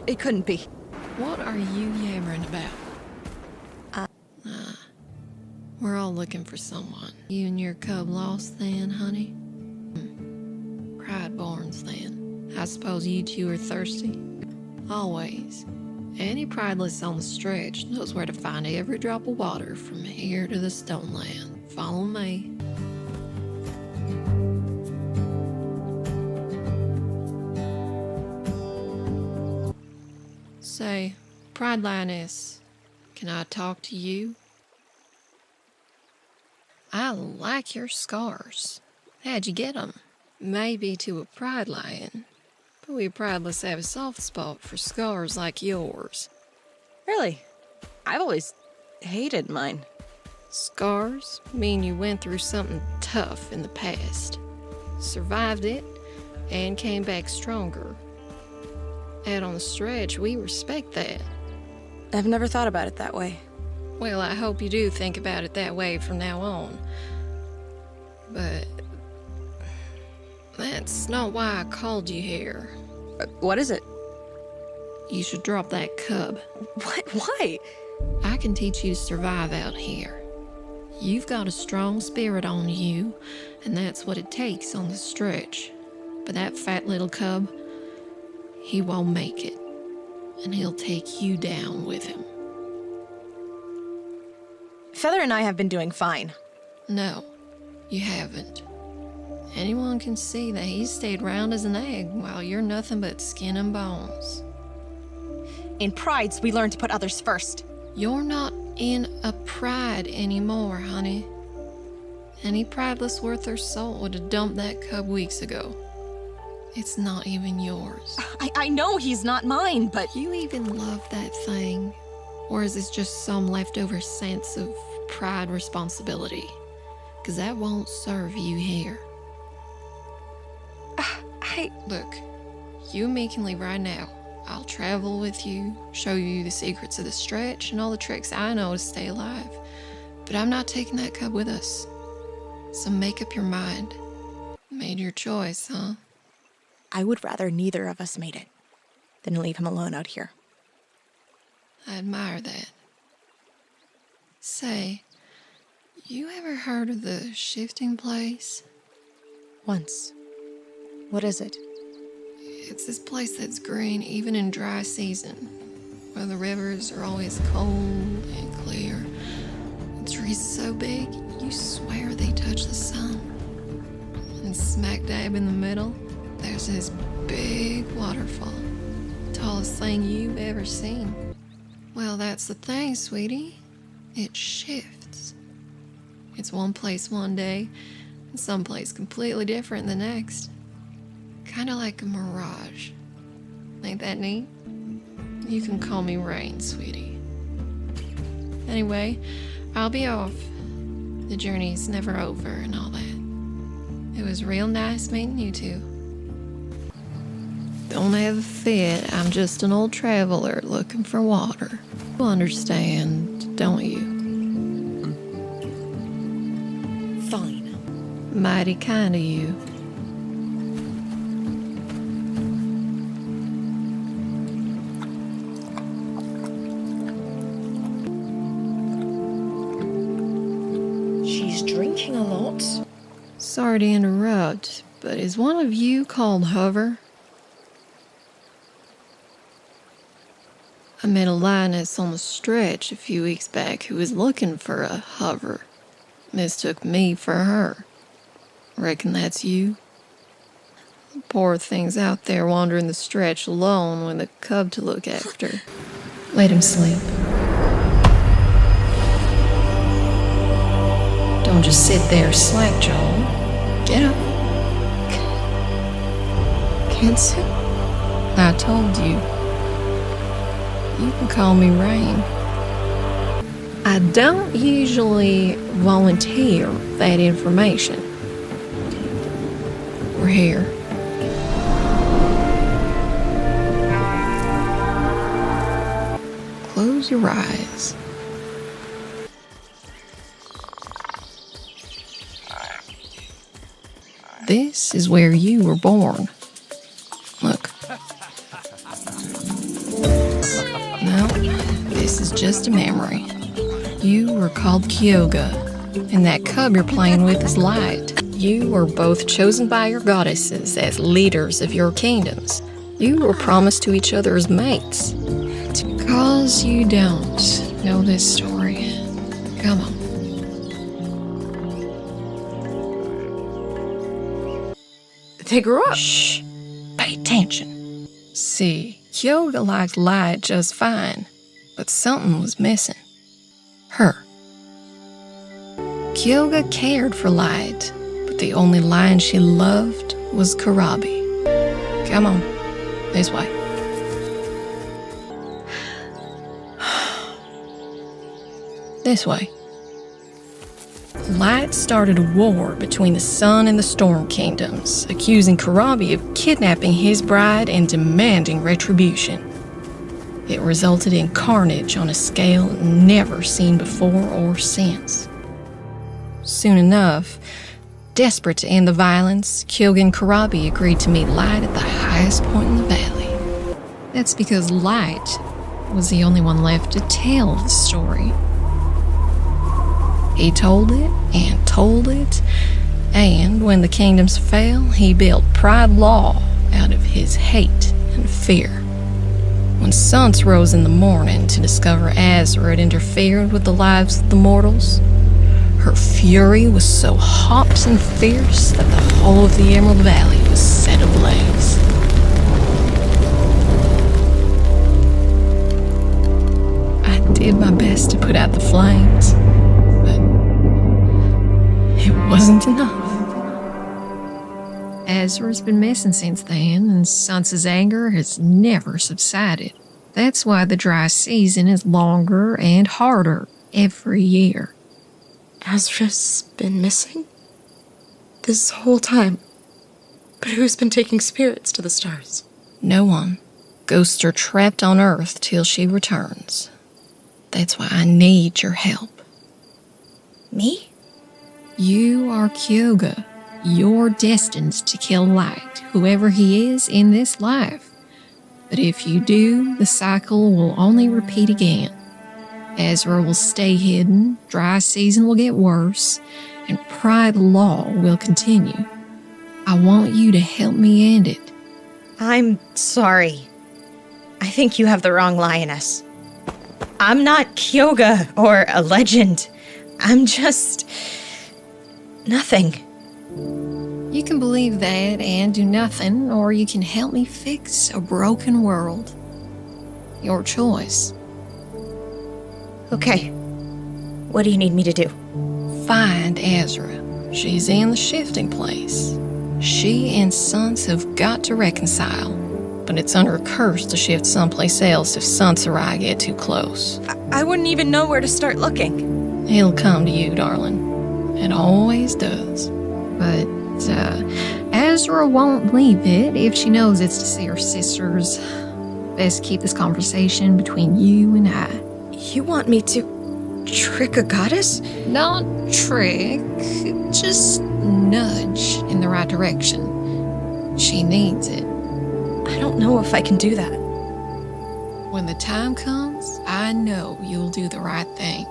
It couldn't be. What are you yammering about? We're all looking for someone. You and your cub lost then, honey? Pride-borns then. I suppose you two are thirsty? Always. Any prideless on the stretch knows where to find every drop of water from here to the Stone Land. Follow me. Say, Pride Lioness, can I talk to you? I like your scars. How'd you get them? Maybe to a pride lion, but we prideless have a soft spot for scars like yours. Really? I've always hated mine. Scars mean you went through something tough in the past, survived it, and came back stronger. Out on the stretch, we respect that. I've never thought about it that way. Well, I hope you do think about it that way from now on. But that's not why I called you here. What is it? You should drop that cub. What? Why? I can teach you to survive out here. You've got a strong spirit on you, and that's what it takes on the stretch. But that fat little cub, he won't make it, and he'll take you down with him. Feather and I have been doing fine. No, you haven't. Anyone can see that he's stayed round as an egg while you're nothing but skin and bones. In prides, we learn to put others first. You're not in a pride anymore, honey. Any prideless worth their salt would have dumped that cub weeks ago. It's not even yours. I know he's not mine, but... You even love that thing? Or is this just some leftover sense of pride responsibility? Because that won't serve you here. Look, you and me can leave right now. I'll travel with you, show you the secrets of the stretch and all the tricks I know to stay alive. But I'm not taking that cub with us. So make up your mind. Made your choice, huh? I would rather neither of us made it than leave him alone out here. I admire that. Say, you ever heard of the shifting place? Once. What is it? It's this place that's green even in dry season, where the rivers are always cold and clear. The trees so big, you swear they touch the sun. And smack dab in the middle, there's this big waterfall, tallest thing you've ever seen. Well, that's the thing, sweetie. It shifts. It's one place one day, and someplace completely different the next. Kind of like a mirage. Ain't that neat? You can call me Rain, sweetie. Anyway, I'll be off. The journey's never over and all that. It was real nice meeting you two. Don't have a fit. I'm just an old traveler looking for water. You understand, don't you? Fine. Mighty kind of you. She's drinking a lot. Sorry to interrupt, but is one of you called Hover? I met a lioness on the stretch a few weeks back who was looking for a hover. Mistook me for her. Reckon that's you? Poor thing's out there wandering the stretch alone with a cub to look after. Let him sleep. Don't just sit there slack-jawed. Get up. Can't sit. I told you. You can call me Rain. I don't usually volunteer that information. We're here. Close your eyes. This is where you were born. Look. No, this is just a memory. You were called Kyoga, and that cub you're playing with is Light. You were both chosen by your goddesses as leaders of your kingdoms. You were promised to each other as mates. Because you don't know this story. Come on. They grew up. Shh. Pay attention. See, Kyoga liked Light just fine, but something was missing. Her. Kyoga cared for Light, but the only lion she loved was Karabi. Come on, this way. This way. Light started a war between the Sun and the Storm Kingdoms, accusing Karabi of kidnapping his bride and demanding retribution. It resulted in carnage on a scale never seen before or since. Soon enough, desperate to end the violence, Kyoga and Karabi agreed to meet Light at the highest point in the valley. That's because Light was the only one left to tell the story. He told it, and when the kingdoms fell, he built pride law out of his hate and fear. When suns rose in the morning to discover Azra had interfered with the lives of the mortals, her fury was so hot and fierce that the whole of the Emerald Valley was set ablaze. I did my best to put out the flames, but it wasn't enough. Azra's been missing since then, and Sansa's anger has never subsided. That's why the dry season is longer and harder every year. Azra's been missing? This whole time. But who's been taking spirits to the stars? No one. Ghosts are trapped on Earth till she returns. That's why I need your help. Me? You are Kyoga. You're destined to kill Light, whoever he is in this life. But if you do, the cycle will only repeat again. Azra will stay hidden, dry season will get worse, and pride law will continue. I want you to help me end it. I'm sorry. I think you have the wrong lioness. I'm not Kyoga or a legend. I'm just... nothing. You can believe that and do nothing, or you can help me fix a broken world. Your choice. Okay. What do you need me to do? Find Azra. She's in the shifting place. She and Suns have got to reconcile, but it's under a curse to shift someplace else if Suns or I get too close. I wouldn't even know where to start looking. It'll come to you, darling. It always does. But, Azra won't leave it if she knows it's to see her sisters. Best keep this conversation between you and I. You want me to trick a goddess? Not trick, just nudge in the right direction. She needs it. I don't know if I can do that. When the time comes, I know you'll do the right thing.